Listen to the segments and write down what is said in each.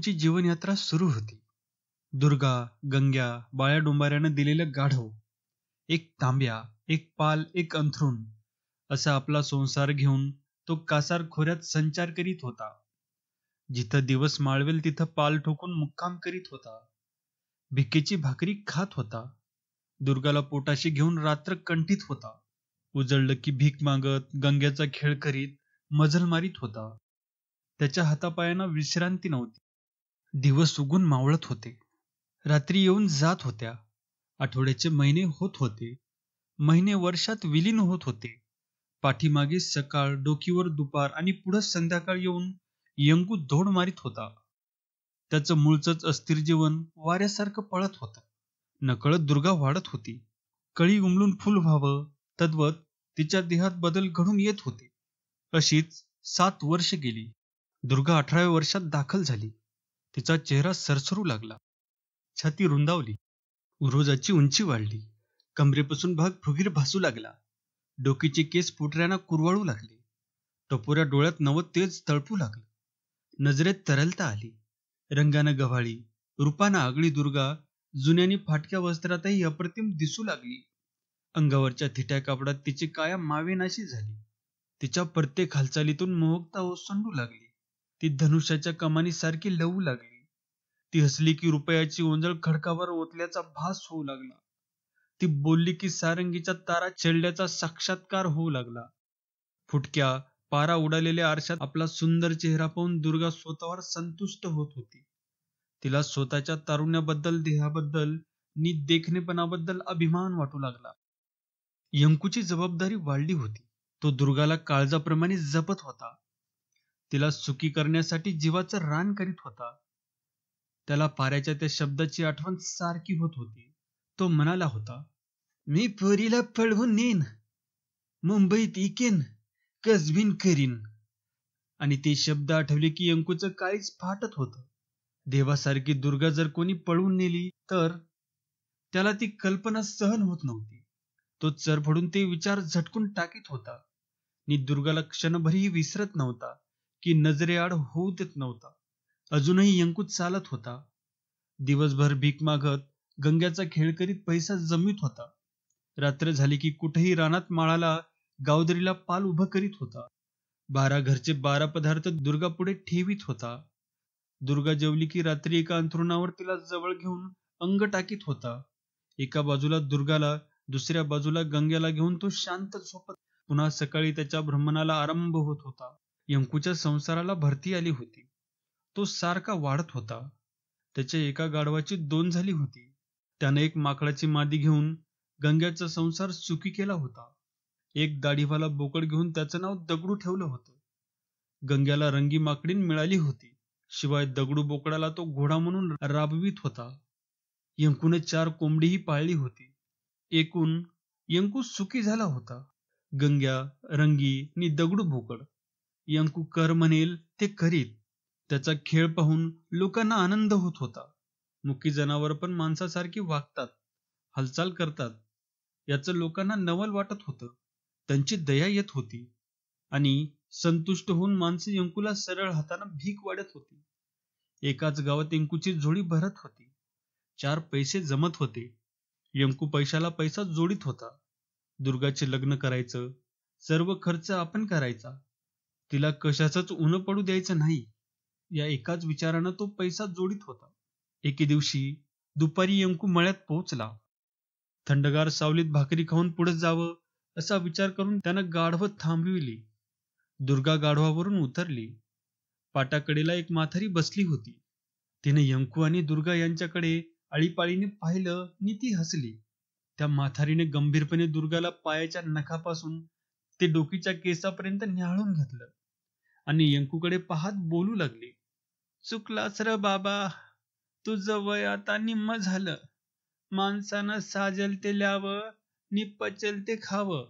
यंकूची जीवनयात्रा सुरू होती. दुर्गा, गंग्या, बाळ्या डोंबाऱ्यानं दिलेलं गाढव, एक तांब्या, एक पाल, एक अंथरूण असा आपला संसार घेऊन तो कासार खोऱ्यात संचार करीत होता. जिथं दिवस माळवेल तिथं पाल ठोकून मुक्काम करीत होता. भिकेची भाकरी खात होता. दुर्गाला पोटाशी घेऊन रात्र कंठीत होता. उजळलं की भीक मागत गंग्याचा खेळ करीत मजल मारीत होता. त्याच्या हातापायांना विश्रांती नव्हती. दिवस उगून मावळत होते. रात्री येऊन जात होत्या. आठवड्याचे महिने होत होते. महिने वर्षात विलीन होत होते. पाठीमागे सकाळ, डोकीवर दुपार आणि पुढं संध्याकाळ येऊन यंकू दौड मारीत होता. त्याचं मूळचंच अस्थिर जीवन वाऱ्यासारखं पळत होतं. नकळत दुर्गा वाढत होती. कळी उमलून फुल व्हावं तद्वत तिच्या देहात बदल घडून येत होते. अशीच 7 वर्ष गेली. दुर्गा 18व्या वर्षात दाखल झाली. तिचा चेहरा सरसरू लागला. छाती रुंदावली. उरोजाची उंची वाढली. कमरेपासून भाग फुगीर भासू लागला. डोकीचे केस पोटऱ्यानं कुरवाळू लागले. टपोऱ्या डोळ्यात नवं तेज तळपू लागलं. नजरेत तरलता आली. रंगानं गव्हाळी, रूपानं आगळी दुर्गा जुन्यानी फाटक्या वस्त्रातही अप्रतिम दिसू लागली. अंगावरच्या थिट्या कापडात तिची काया मावेनाशी झाली. तिच्या प्रत्येक हालचालीतून मोहकता ओसंडू लागली. ती धनुष्याच्या कमानीसारखी लवू लागली. ती हसली की रुपयाची ओंजळ खडकावर ओतल्याचा भास होऊ लागला. ती बोलली की सारंगीच्या तारा चढल्याचा साक्षात्कार होऊ लागला. फुटक्या पारा उडालेल्या आरशात आपला सुंदर चेहरा पाहून दुर्गा स्वतःवर संतुष्ट होत होती. तिला स्वतःच्या तारुण्याबद्दल, देहाबद्दल नि देखणेपणाबद्दल अभिमान वाटू लागला. यंकूची जबाबदारी वाढली होती. तो दुर्गाला काळजाप्रमाणे जपत होता. तिला सुखी करण्यासाठी जीवाचं रान करीत होता. त्याला पाऱ्याच्या त्या शब्दाची आठवण सारखी होत होती. तो म्हणाला होता, मी पोरीला पळवून नेन, मुंबईत इकेन, कसबीन करीन. आणि ते शब्द आठवले की यंकूचं काळीज फाटत होतं. देवासारखी दुर्गा जर कोणी पळवून नेली तर त्याला ती कल्पना सहन होत नव्हती. तो चरफडून ते विचार झटकून टाकीत होता. नि दुर्गाला क्षणभरही विसरत नव्हता की नजरेआड होऊ देत नव्हता. अजूनही यंकू चालत होता. दिवसभर भीक मागत गंग्याचा खेळ करीत पैसा जमवीत होता. रात्र झाली की कुठेही रानात माळाला गावदरीला पाल उभं करीत होता. 12 घरचे 12 पदार्थ दुर्गा पुढे ठेवीत होता. दुर्गा जेवली की रात्री एका अंथरुणावर तिला जवळ घेऊन अंग टाकीत होता. एका बाजूला दुर्गाला, दुसऱ्या बाजूला गंग्याला घेऊन तो शांत झोपत. पुन्हा सकाळी त्याच्या भ्रमणाला आरंभ होत होता. यंकूच्या संसाराला भरती आली होती. तो सारखा वाढत होता. त्याच्या एका गाढवाची 2 झाली होती. त्याने एक माकडाची मादी घेऊन गंग्याचा संसार सुखी केला होता. एक दाढीवाला बोकड घेऊन त्याचं नाव दगडू ठेवलं होतं. गंग्याला रंगी माकडीन मिळाली होती. शिवाय दगडू बोकडाला तो घोडा म्हणून राबवीत होता. यंकूने 4 कोंबडीही पाळली होती. एकूण यंकू सुखी झाला होता. गंग्या, रंगी नि दगडू बोकड. यंकू कर म्हणेल ते करीत. त्याचा खेळ पाहून लोकांना आनंद होत होता. मुकी जनावर पण माणसासारखी वागतात, हालचाल करतात याचं लोकांना नवल वाटत होतं. त्यांची दया येत होती आणि संतुष्ट होऊन माणसं यंकूला सरळ हाताने भीक वाढत होती. एकाच गावात यंकूची जोडी भरत होती. 4 पैसे जमत होते. यंकू पैशाला पैसा जोडीत होता. दुर्गाचे लग्न करायचं, सर्व खर्च आपण करायचा. तिला कशाचंच उणं पडू द्यायचं नाही, या एकाच विचारानं तो पैसा जोडीत होता. एके दिवशी दुपारी यंकू मळ्यात पोहोचला. थंडगार सावलीत भाकरी खाऊन पुढे जावं असा विचार करून त्यानं गाढवं थांबविली. दुर्गा गाढवावरून उतरली. पाटाकडेला एक म्हातारी बसली होती. तिने यंकू आणि दुर्गा यांच्याकडे आळीपाळीने पाहिलं नि ती हसली. त्या म्हातारीने गंभीरपणे दुर्गाला पायाच्या नखापासून ते डोकीच्या केसापर्यंत न्याहाळून घेतलं आणि यंकूकडे पाहत बोलू लागली, चुकलास र बाबा, तुझं वय आता निम्म झालं. माणसानं साजेल ते ल्यावं नि पचेल ते खावं,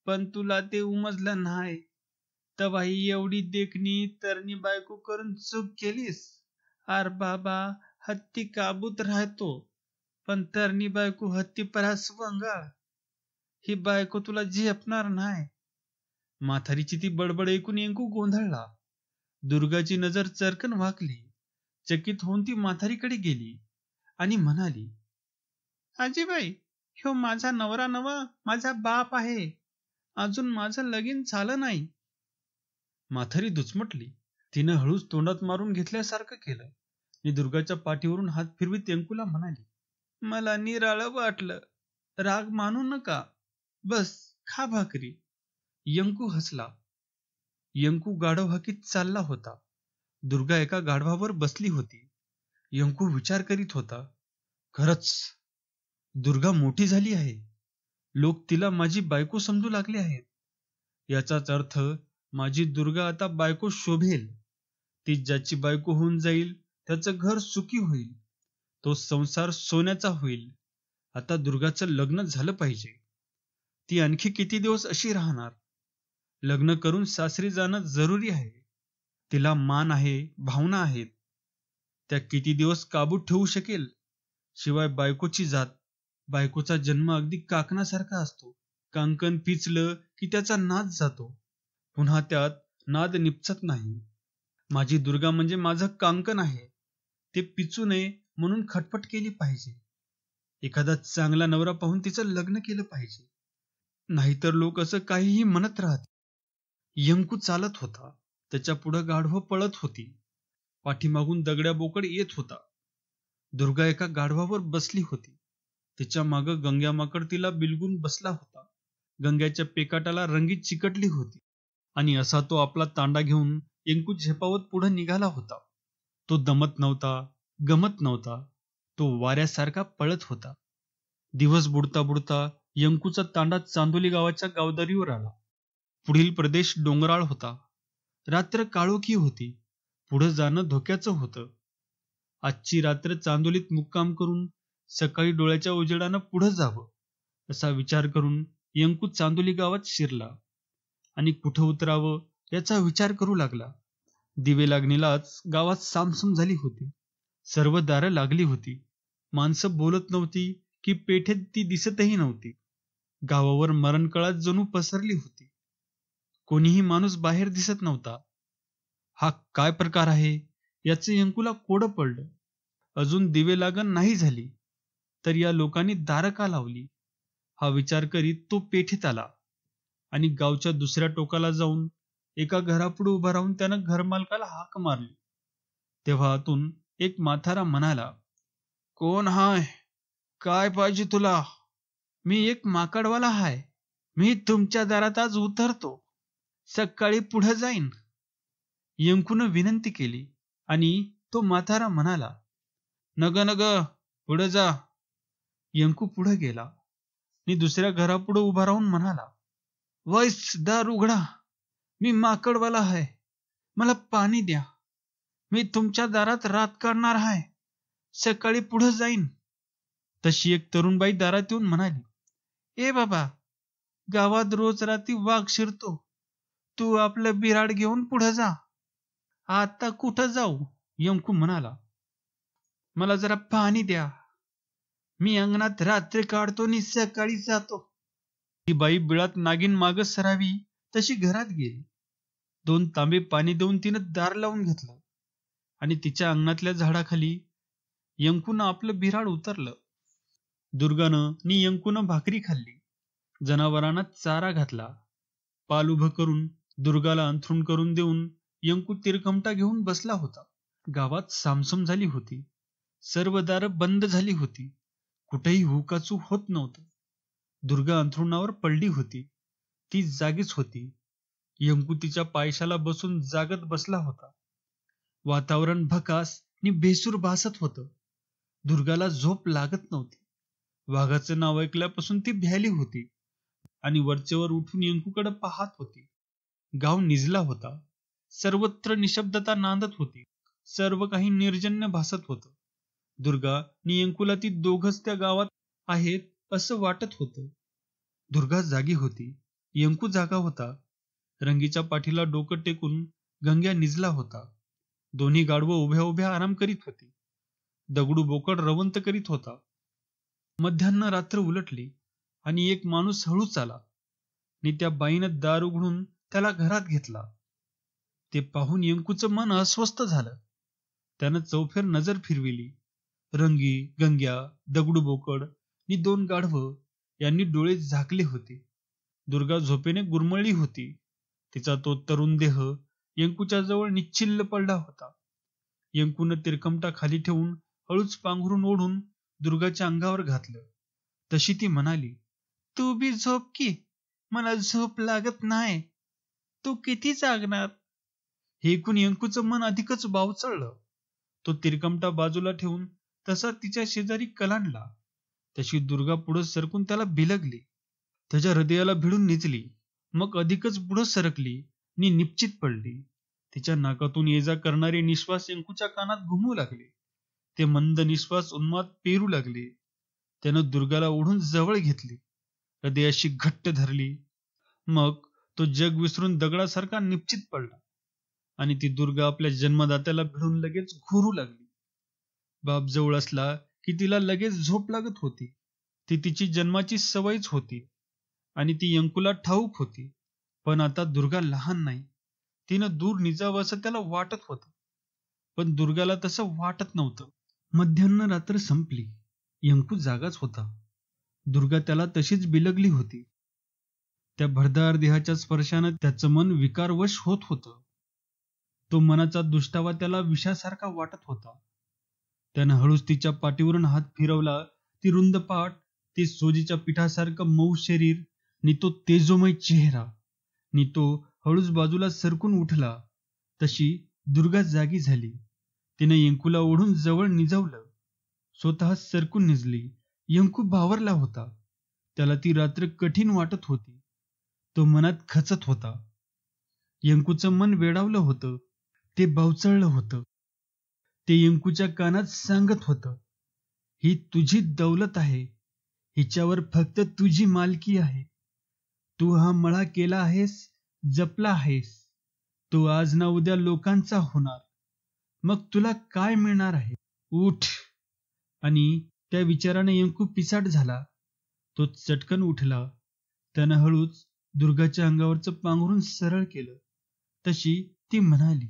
पण तुला ते उमजलं नाही. तवाही एवढी देखणी तरणी बायको करून चूक केलीस. आर बाबा, हत्ती काबूत राहतो, पण तरणी बायको हत्ती परास वंगाळ. ही बायको तुला झेपणार नाही. म्हातारीची ती बडबड ऐकून यंकू गोंधळला. दुर्गाची नजर चरकन वाकली. चकित होऊन ती म्हातारीकडे गेली आणि म्हणाली, आजीबाई, ह्यो माझा नवरा नवा, माझा बाप आहे. अजून माझं लगीन झालं नाही. म्हातारी दुचमटली. तिनं हळूच तोंडात मारून घेतल्यासारखं केलं आणि दुर्गाच्या पाठीवरून हात फिरवीत यंकूला म्हणाली, मला निराळं वाटलं. राग मानू नका. बस खा भाकरी. यंकू हसला. यंकू गाढव हाकीत चालला होता. दुर्गा एका गाढवावर बसली होती. यंकू विचार करीत होता, खरंच दुर्गा मोठी झाली आहे. लोक तिला माझी बायको समजू लागले आहेत. याचाच अर्थ माझी दुर्गा आता बायको शोभेल. ती ज्याची बायको होऊन जाईल त्याचं घर सुखी होईल. तो संसार सोन्याचा होईल. आता दुर्गाचं लग्न झालं पाहिजे. ती आणखी किती दिवस अशी राहणार? लग्न करून सासरी जाणं जरुरी आहे. तिला मान आहे, भावना आहेत. त्या किती दिवस काबूत ठेवू शकेल? शिवाय बायकोची जात, बायकोचा जन्म अगदी काकणासारखा असतो. कांकण पिचलं की त्याचा नाद जातो. पुन्हा त्यात नाद निपचत नाही. माझी दुर्गा म्हणजे माझं कांकण आहे. ते पिचू नये म्हणून खटपट केली पाहिजे. एखादा चांगला नवरा पाहून तिचं लग्न केलं पाहिजे. नाहीतर लोक असं काहीही म्हणत राहत. यंकू चालत होता. त्याच्या पुढं गाढवं पळत होती. पाठीमागून दगड्या बोकड येत होता. दुर्गा एका गाढवावर बसली होती. तिच्या मागं गंग्यामाकड तिला बिलगून बसला होता. गंग्याच्या पेकाटाला रंगीत चिकटली होती आणि असा तो आपला तांडा घेऊन यंकू झेपावत पुढे निघाला होता. तो दमत नव्हता, गमत नव्हता. तो वाऱ्यासारखा पळत होता. दिवस बुडता बुडता यंकूचा तांडा चांदोली गावाच्या गावदारीवर आला. पुढील प्रदेश डोंगराळ होता. रात्र काळोखी होती. पुढे जाणं धोक्याचं होतं. आजची रात्र चांदोलीत मुक्काम करून सकाळी डोळ्याच्या उजेडानं पुढे जावं असा विचार करून यंकू चांदोली गावात शिरला आणि कुठं उतरावं याचा विचार करू लागला. दिवे लागणीलाच गावात सामसूम झाली होती. सर्व दारं लागली होती. माणसं बोलत नव्हती की पेठेत ती दिसतही नव्हती. गावावर मरणकळा जणू पसरली होती. कोणीही माणूस बाहेर दिसत नव्हता. हा काय प्रकार आहे याचे यंकूला कोडं पडलं. अजून दिवे लागण नाही झाली तर या लोकांनी दारं का लावली हा विचार करीत तो पेठेत आला आणि गावच्या दुसऱ्या टोकाला जाऊन एका घरापुढे उभा राहून त्यानं घरमालकाला हाक मारली. तेव्हा आतून एक म्हातारा म्हणाला, कोण हाय? काय पाहिजे तुला? मी एक माकडवाला हाय. मी तुमच्या दारात आज उतरतो. सकाळी पुढे जाईन. यंकूनं विनंती केली आणि तो म्हातारा म्हणाला, नग नग पुढे जा. यंकू पुढे गेला आणि दुसऱ्या घरापुढे उभा राहून म्हणाला, वैस दार उघडा. मी माकडवाला आहे. मला पाणी द्या. मी तुमच्या दारात रात काढणार आहे. सकाळी पुढे जाईन. तशी एक तरुणबाई दारात येऊन म्हणाली, ए बाबा, गावात रोज रात्री वाघ शिरतो. तू आपलं बिराड घेऊन पुढे जा. आता कुठं जाऊ? यंकू म्हणाला, मला जरा पाणी द्या. मी अंगणात रात्री काढतो आणि सकाळी जातो. ती बाई बिळात नागिन माग सरावी तशी घरात गेली. 2 तांबे पाणी देऊन तिनं दार लावून घेतलं आणि तिच्या अंगणातल्या झाडाखाली यंकूनं आपलं बिराड उतरलं. दुर्गानं नि यंकूनं भाकरी खाल्ली. जनावरांना चारा घातला. पाल उभं करून दुर्गाला अंथरूण करून देऊन यंकू तिरकमटा घेऊन बसला होता. गावात सामसूम झाली होती. सर्व दारं बंद झाली होती. कुठेही हुकाचू होत नव्हतं. दुर्गा अंथरुणावर पडली होती. ती जागीच होती. यंकू तिच्या पायशाला बसून जागत बसला होता. वातावरण भकास आणि बेसूर भासत होतं. दुर्गाला झोप लागत नव्हती. वाघाचं नाव ऐकल्यापासून ती भ्याली होती आणि वरचेवर उठून यंकूकडे पाहत होती. गाव निजला होता. सर्वत्र निशब्दता नांदत होती. सर्व काही निर्जन्य भासत होतं. दुर्गा आणि यंकूला ती दोघच त्या गावात आहेत असं वाटत होतं. दुर्गा जागी होती. यंकू जागा होता. रंगीच्या पाठीला डोकं टेकून गंग्या निजला होता. दोन्ही गाढवं उभ्या उभ्या आराम करीत होती. दगडू बोकड रवंत करीत होता. मध्यान्ह रात्र उलटली आणि एक माणूस हळूच आला आणि त्या बाईनं दार उघडून त्याला घरात घेतला. ते पाहून यंकूचं मन अस्वस्थ झालं. त्यानं चौफेर नजर फिरविली. रंगी, गंग्या, दगडू बोकड आणि 2 गाढवं यांनी डोळे झाकले होते. दुर्गा झोपेने गुरमळली होती. तिचा तो तरुण देह यंकूच्या जवळ निश्चिल्ल पडला होता. यंकूनं तिरकमटा खाली ठेवून हळूच पांघरून ओढून दुर्गाच्या अंगावर घातलं. तशी ती म्हणाली, तू बी झोप की, मला झोप लागत नाही. तू किती जागणार? हे ऐकून यंकूचं मन अधिकच बावचळलं. तो तिरकमटा बाजूला ठेवून तसा तिच्या शेजारी कलांडला. तशी दुर्गा पुढं सरकून त्याला बिलगली. त्याच्या हृदयाला भिडून निजली. मग अधिकच पुढं सरकली आणि निश्चित पडली. तिच्या नाकातून ये जा करणारे निश्वास यंकूच्या कानात घुमू लागले. ते मंद निश्वास उन्माद पेरू लागले. त्यानं दुर्गाला ओढून जवळ घेतली, हृदयाशी घट्ट धरली. मग तो जग विसरून दगडासारखा निश्चित पडला आणि ती दुर्गा आपल्या जन्मदात्याला भिडून लगेच घोरू लागली. बाप जवळ असला की तिला लगेच झोप लागत होती. ती तिची जन्माची सवयच होती आणि ती यंकूला ठाऊक होती. पण आता दुर्गा लहान नाही. तिनं दूर निजावं असं त्याला वाटत होतं. पण दुर्गाला तसं वाटत नव्हतं. मध्यान्ह रात्र संपली. यंकू जागाच होता. दुर्गा त्याला तशीच बिलगली होती. त्या भरदार देहाच्या स्पर्शानं त्याचं मन विकारवश होत होतं. तो मनाचा दुष्टावा त्याला विषासारखा वाटत होता. त्यानं हळूच तिच्या पाठीवरून हात फिरवला. ती रुंद पाठ, ते सोजीच्या पिठासारखं मऊ शरीर नि तो तेजोमय चेहरा नि तो हळूच बाजूला सरकून उठला. तशी दुर्गा जागी झाली. तिने यंकूला ओढून जवळ निजवलं. स्वतः सरकून निजली. यंकू बावरला होता. त्याला ती रात्र कठीण वाटत होती. तो मनात खचत होता. यंकूचं मन वेडावलं होतं. ते बावचळलं होतं. ते यंकूच्या कानात सांगत होतं, ही तुझी दौलत आहे. हिच्यावर फक्त तुझी मालकी आहे. तू हा मळा केला आहेस, जपला आहेस. तो आज ना उद्या लोकांचा होणार. मग तुला काय मिळणार आहे? उठ. आणि त्या विचाराने यंकू पिसाट झाला. तो चटकन उठला. त्यानं हळूच दुर्गाच्या अंगावरचं पांघरून सरळ केलं. तशी ती म्हणाली,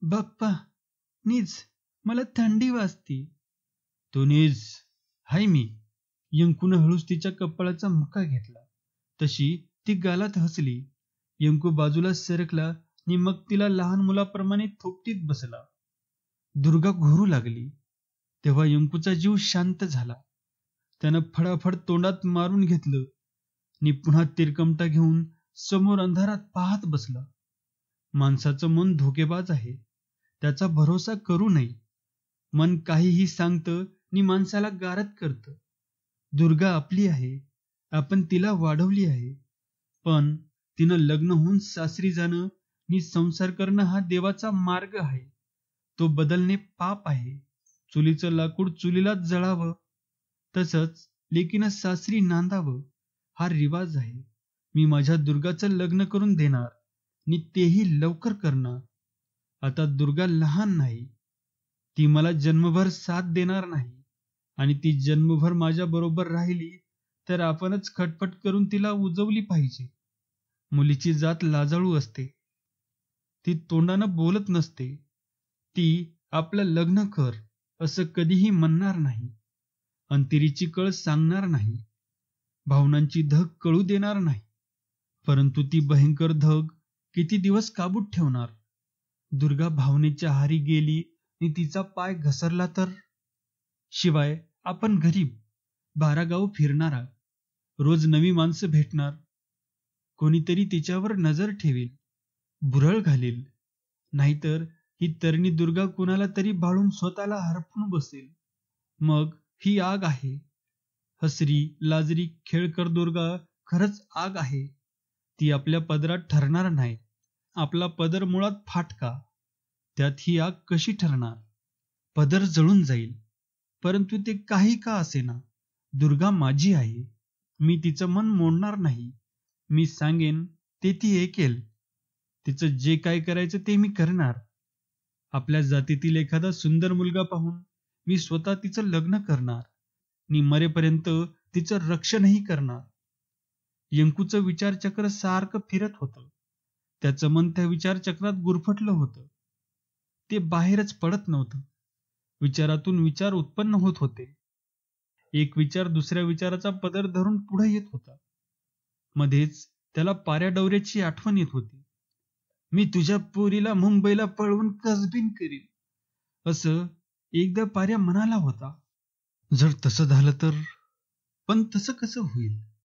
बाप्पा निज, मला थंडी वाजती. तो निज, हाय मी. यंकूनं हळूच तिच्या कपाळाचा मुका घेतला. तशी ती गालात हसली. यंकू बाजूला सरकला आणि मग तिला लहान मुलाप्रमाणे थोपटीत बसला. दुर्गा घोरू लागली. तेव्हा यंकूचा जीव शांत झाला. त्यानं फडाफड तोंडात मारून घेतलं आणि पुन्हा तिरकमटा घेऊन समोर अंधारात पाहत बसला. माणसाचं मन धोकेबाज आहे. त्याचा भरोसा करू नये. मन काहीही सांगतं आणि माणसाला गारद करतं. दुर्गा आपली आहे. आपण तिला वाढवली आहे. पण तिनं लग्न होऊन सासरी जाणं आणि संसार करणं हा देवाचा मार्ग आहे. तो बदलणे पाप आहे. चुलीचं लाकूड चुलीलाच जळावं, तसंच लेकीनं सासरी नांदावं हा रिवाज आहे. मी माझ्या दुर्गाचं लग्न करून देणार आणि तेही लवकर करणार. आता दुर्गा लहान नाही. ती मला जन्मभर साथ देणार नाही आणि ती जन्मभर माझ्या बरोबर राहिली तर आपणच खटपट करून तिला उजवली पाहिजे. मुलीची जात लाजाळू असते. ती तोंडानं बोलत नसते. ती आपलं लग्न कर असं कधीही म्हणणार नाही. अंतिरीची कळ सांगणार नाही. भावनांची धग कळू देणार नाही. परंतु ती भयंकर धग किती दिवस काबूत ठेवणार? दुर्गा भावनेच्या आहारी गेली आणि तिचा पाय घसरला तर? शिवाय आपण गरीब, 12 गाव फिरणारा, रोज नवी माणसं भेटणार. कोणीतरी तिच्यावर नजर ठेवेल, भुरळ घालेल. नाहीतर ही तरणी दुर्गा कुणाला तरी भाळून स्वतःला हरपून बसेल. मग ही आग आहे. हसरी लाजरी खेळकर दुर्गा खरंच आग आहे. ती आपल्या पदरात ठरणार नाही. आपला पदर मुळात फाटका. त्यात ही आग कशी ठरणार? पदर जळून जाईल. परंतु ते काही का असेना, दुर्गा माझी आहे. मी तिचं मन मोडणार नाही. मी सांगेन ते ती ऐकेल. तिचं जे काय करायचं ते मी करणार. आपल्या जातीतील एखादा सुंदर मुलगा पाहून मी स्वतः तिचं लग्न करणार आणि मरेपर्यंत तिचं रक्षणही करणार. यंकूचं विचारचक्र सारखं फिरत होतं. त्याचं मन त्या विचारचक्रात गुरफटलं होतं. ते बाहेरच पडत नव्हतं. विचारातून विचार उत्पन्न होत होते. एक विचार दुसऱ्या विचाराचा पदर धरून पुढे येत होता. मध्येच त्याला पाऱ्या डवऱ्याची आठवण येत होती. मी तुझ्या पोरीला मुंबईला पळवून कसबीन करीन, असं एकदा पाऱ्या म्हणाला होता. जर तसं झालं तर, पण तसं कसं होईल?